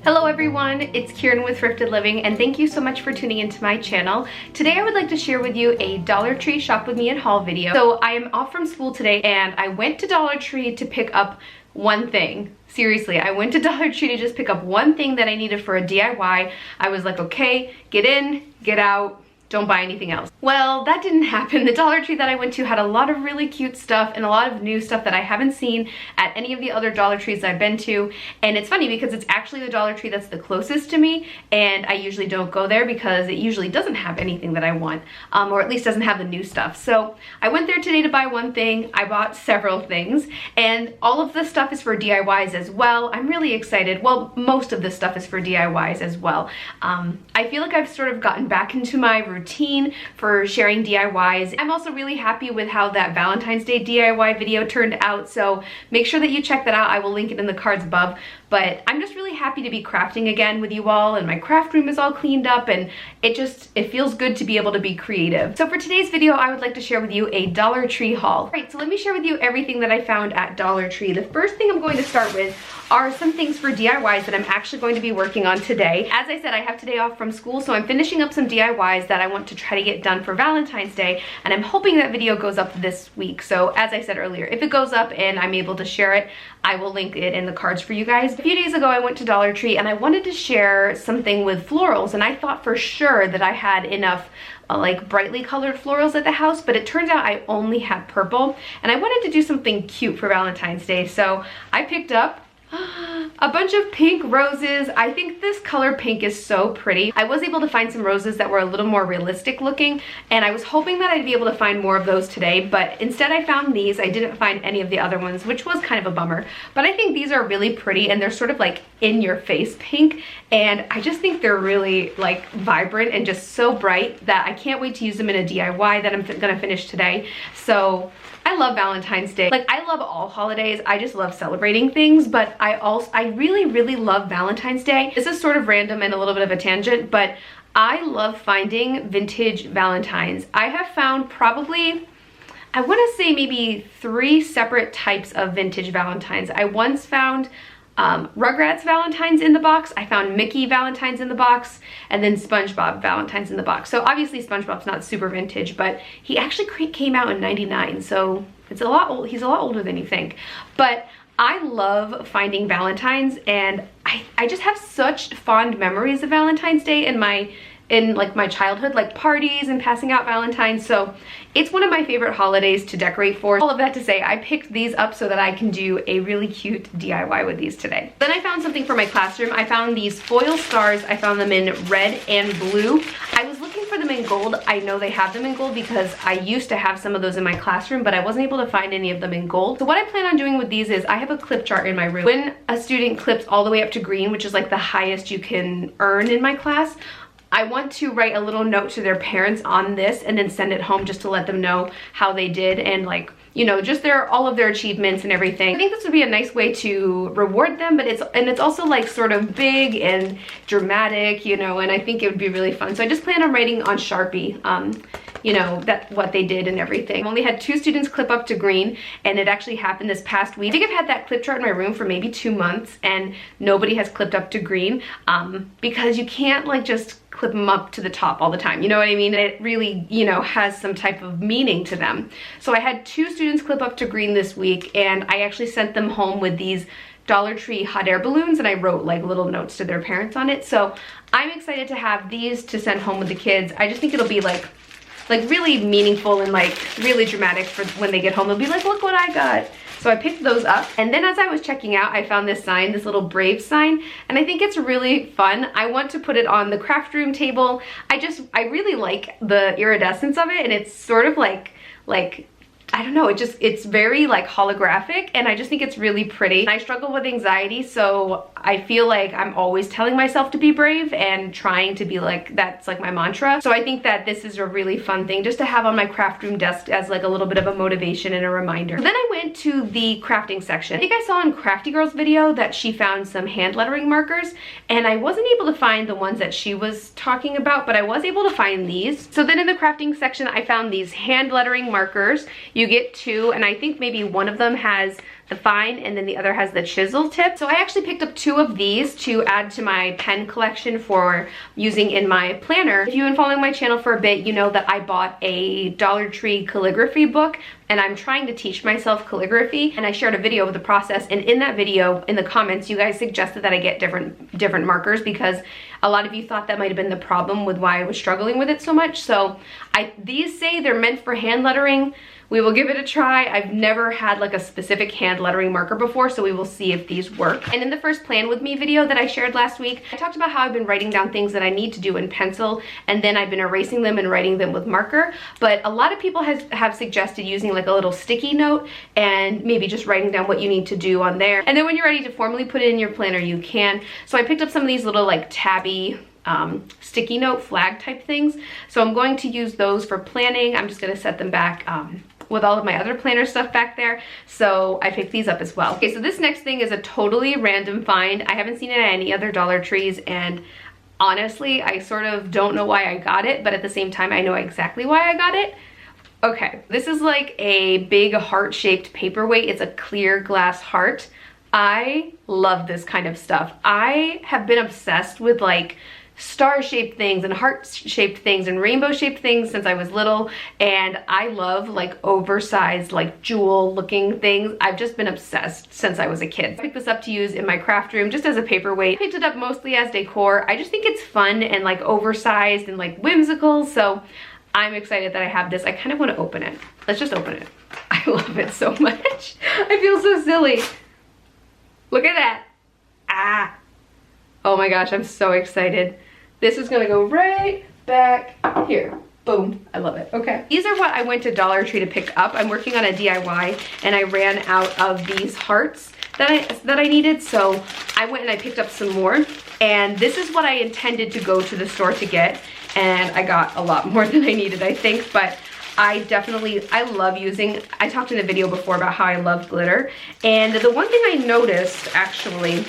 Hello everyone, it's Kieran with Thrifted Living and thank you so much for tuning into my channel. Today I would like to share with you a Dollar Tree shop with me and haul video. So I am off from school today and I went to Dollar Tree to pick up one thing. Seriously, I went to Dollar Tree to just pick up one thing that I needed for a DIY. I was like, okay, get in, get out, don't buy anything else. Well, that didn't happen. The Dollar Tree that I went to had a lot of really cute stuff and a lot of new stuff that I haven't seen at any of the other Dollar Trees I've been to. And it's funny because it's actually the Dollar Tree that's the closest to me, and I usually don't go there because it usually doesn't have anything that I want, or at least doesn't have the new stuff. So I went there today to buy one thing. I bought several things, and all of this stuff is for DIYs as well. I'm really excited. Well, most of this stuff is for DIYs as well. I feel like I've sort of gotten back into my routine for sharing DIYs. I'm also really happy with how that Valentine's Day DIY video turned out, so make sure that you check that out. I will link it in the cards above. But I'm just really happy to be crafting again with you all, and my craft room is all cleaned up, and it feels good to be able to be creative. So for today's video, I would like to share with you a Dollar Tree haul. All right, so let me share with you everything that I found at Dollar Tree. The first thing I'm going to start with are some things for DIYs that I'm actually going to be working on today. As I said, I have today off from school, so I'm finishing up some DIYs that I want to try to get done for Valentine's Day, and I'm hoping that video goes up this week. So as I said earlier, if it goes up and I'm able to share it, I will link it in the cards for you guys. A few days ago, I went to Dollar Tree and I wanted to share something with florals, and I thought for sure that I had enough like brightly colored florals at the house, but it turns out I only had purple, and I wanted to do something cute for Valentine's Day. So I picked up a bunch of pink roses. I think this color pink is so pretty. I was able to find some roses that were a little more realistic looking, and I was hoping that I'd be able to find more of those today, but instead I found these. I didn't find any of the other ones, which was kind of a bummer, but I think these are really pretty, and they're sort of like in your face pink, and I just think they're really like vibrant and just so bright that I can't wait to use them in a DIY that I'm gonna finish today. So I love Valentine's Day. Like, I love all holidays. I just love celebrating things, but I really love Valentine's Day. This is sort of random and a little bit of a tangent, but I love finding vintage Valentines. I have found probably, I want to say maybe 3 separate types of vintage Valentines. I once found Rugrats Valentines in the box, I found Mickey Valentines in the box, and then SpongeBob Valentines in the box. So obviously SpongeBob's not super vintage, but he actually came out in '99, so it's a lot old. He's a lot older than you think. But I love finding Valentines, and I just have such fond memories of Valentine's Day in my childhood, like parties and passing out Valentines. So it's one of my favorite holidays to decorate for. All of that to say, I picked these up so that I can do a really cute DIY with these today. Then I found something for my classroom. I found these foil stars. I found them in red and blue. I was looking for them in gold. I know they have them in gold because I used to have some of those in my classroom, but I wasn't able to find any of them in gold. So what I plan on doing with these is I have a clip chart in my room. When a student clips all the way up to green, which is like the highest you can earn in my class, I want to write a little note to their parents on this and then send it home just to let them know how they did and, like, you know, just all of their achievements and everything. I think this would be a nice way to reward them, but it's also like sort of big and dramatic, you know, and I think it would be really fun. So I just plan on writing on Sharpie, you know, what they did and everything. I've only had 2 students clip up to green, and it actually happened this past week. I think I've had that clip chart in my room for maybe 2 months, and nobody has clipped up to green, because you can't like just clip them up to the top all the time, you know what I mean? It really, you know, has some type of meaning to them. So I had 2 students clip up to green this week, and I actually sent them home with these Dollar Tree hot air balloons, and I wrote like little notes to their parents on it. So I'm excited to have these to send home with the kids. I just think it'll be like really meaningful and like really dramatic for when they get home. They'll be like, look what I got. So I picked those up, and then as I was checking out, I found this sign, this little brave sign, and I think it's really fun. I want to put it on the craft room table. I really like the iridescence of it, and it's sort of like I don't know, it's very like holographic, and I just think it's really pretty. And I struggle with anxiety, so I feel like I'm always telling myself to be brave and trying to be like, that's like my mantra. So I think that this is a really fun thing just to have on my craft room desk as like a little bit of a motivation and a reminder. Then I went to the crafting section. I think I saw in Crafty Girl's video that she found some hand lettering markers, and I wasn't able to find the ones that she was talking about, but I was able to find these. So then in the crafting section, I found these hand lettering markers. You get 2, and I think maybe one of them has fine, and then the other has the chisel tip. So I actually picked up 2 of these to add to my pen collection for using in my planner. If you've been following my channel for a bit, you know that I bought a Dollar Tree calligraphy book, and I'm trying to teach myself calligraphy, and I shared a video of the process, and in that video, in the comments, you guys suggested that I get different markers because a lot of you thought that might have been the problem with why I was struggling with it so much. So these say they're meant for hand lettering. We will give it a try. I've never had like a specific hand lettering marker before, so we will see if these work. And in the first plan with me video that I shared last week, I talked about how I've been writing down things that I need to do in pencil, and then I've been erasing them and writing them with marker. But a lot of people have suggested using like a little sticky note and maybe just writing down what you need to do on there. And then when you're ready to formally put it in your planner, you can. So I picked up some of these little like tabby sticky note flag type things. So I'm going to use those for planning. I'm just gonna set them back with all of my other planner stuff back there. So I picked these up as well. Okay, so this next thing is a totally random find. I haven't seen it at any other Dollar Trees, and honestly, I sort of don't know why I got it, but at the same time, I know exactly why I got it. Okay, this is like a big heart-shaped paperweight. It's a clear glass heart. I love this kind of stuff. I have been obsessed with like star-shaped things and heart-shaped things and rainbow-shaped things since I was little, and I love like oversized like jewel-looking things. I've just been obsessed since I was a kid. I picked this up to use in my craft room just as a paperweight. I picked it up mostly as decor. I just think it's fun and like oversized and like whimsical, so I'm excited that I have this. I kind of want to open it. Let's just open it. I love it so much. I feel so silly. Look at that. Ah. Oh my gosh, I'm so excited. This is gonna go right back here. Boom, I love it. Okay. These are what I went to Dollar Tree to pick up. I'm working on a DIY and I ran out of these hearts that I needed, so I went and I picked up some more. And this is what I intended to go to the store to get, and I got a lot more than I needed, I think, but I love using, I talked in the video before about how I love glitter, and the one thing I noticed actually,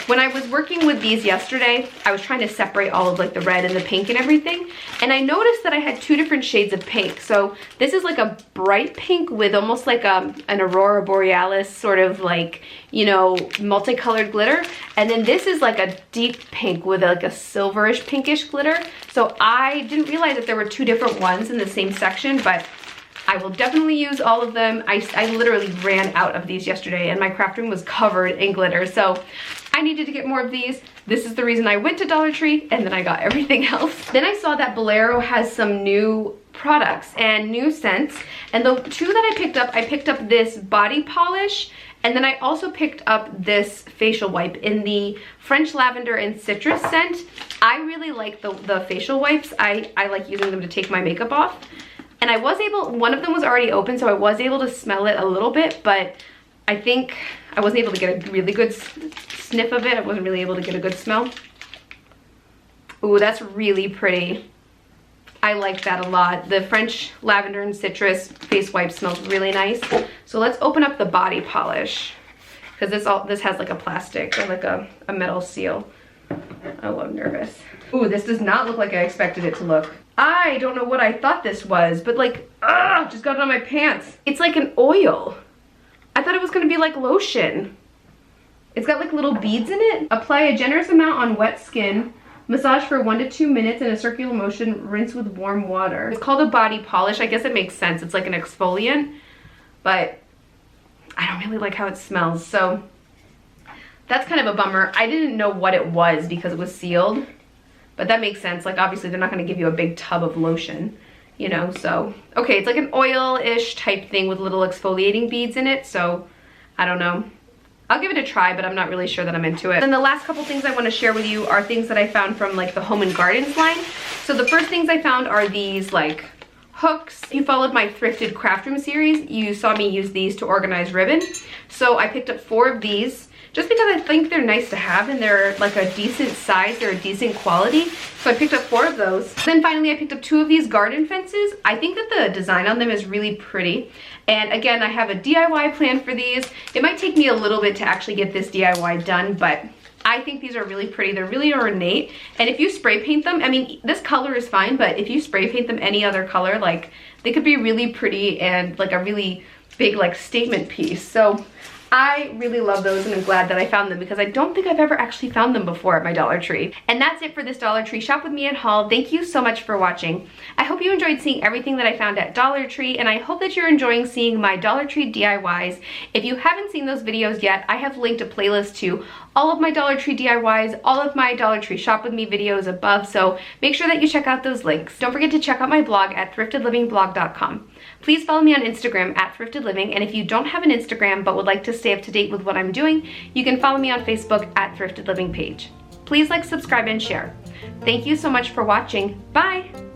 when I was working with these yesterday, I was trying to separate all of like the red and the pink and everything, and I noticed that I had 2 different shades of pink. So this is like a bright pink with almost like an aurora borealis sort of like, you know, multicolored glitter, and then this is like a deep pink with like a silverish pinkish glitter. So I didn't realize that there were 2 different ones in the same section, but I will definitely use all of them. I literally ran out of these yesterday and my craft room was covered in glitter, so I needed to get more of these. This is the reason I went to Dollar Tree, and then I got everything else. Then I saw that Bolero has some new products and new scents, and the 2 that I picked up this body polish, and then I also picked up this facial wipe in the French lavender and citrus scent. I really like the facial wipes. I like using them to take my makeup off. And I was able, one of them was already open, so I was able to smell it a little bit, but I think I wasn't able to get a really good sniff of it. I wasn't really able to get a good smell. Ooh, that's really pretty. I like that a lot. The French lavender and citrus face wipe smells really nice. So let's open up the body polish, because this has like a plastic or like a metal seal. Oh, I'm nervous. Ooh, this does not look like I expected it to look. I don't know what I thought this was, but like, just got it on my pants. It's like an oil. I thought it was gonna be like lotion. It's got like little beads in it. Apply a generous amount on wet skin. Massage for 1 to 2 minutes in a circular motion. Rinse with warm water. It's called a body polish. I guess it makes sense. It's like an exfoliant, but I don't really like how it smells. So that's kind of a bummer. I didn't know what it was because it was sealed, but that makes sense. Like obviously they're not gonna give you a big tub of lotion, you know, so. Okay, it's like an oil-ish type thing with little exfoliating beads in it, so I don't know. I'll give it a try, but I'm not really sure that I'm into it. And the last couple things I want to share with you are things that I found from like the Home and Gardens line. So the first things I found are these like hooks. If you followed my thrifted craft room series, you saw me use these to organize ribbon. So I picked up 4 of these just because I think they're nice to have and they're like a decent size, they're a decent quality. So I picked up 4 of those. Then finally I picked up 2 of these garden fences. I think that the design on them is really pretty. And again, I have a DIY plan for these. It might take me a little bit to actually get this DIY done, but I think these are really pretty. They're really ornate. And if you spray paint them, I mean, this color is fine, but if you spray paint them any other color, like they could be really pretty and like a really big like statement piece. So I really love those and I'm glad that I found them because I don't think I've ever actually found them before at my Dollar Tree. And that's it for this Dollar Tree Shop With Me and haul. Thank you so much for watching. I hope you enjoyed seeing everything that I found at Dollar Tree, and I hope that you're enjoying seeing my Dollar Tree DIYs. If you haven't seen those videos yet, I have linked a playlist to all of my Dollar Tree DIYs, all of my Dollar Tree Shop With Me videos above, so make sure that you check out those links. Don't forget to check out my blog at thriftedlivingblog.com. Please follow me on Instagram at thriftedliving, and if you don't have an Instagram but would like to stay up to date with what I'm doing, you can follow me on Facebook at Thrifted Living page. Please like, subscribe, and share. Thank you so much for watching. Bye!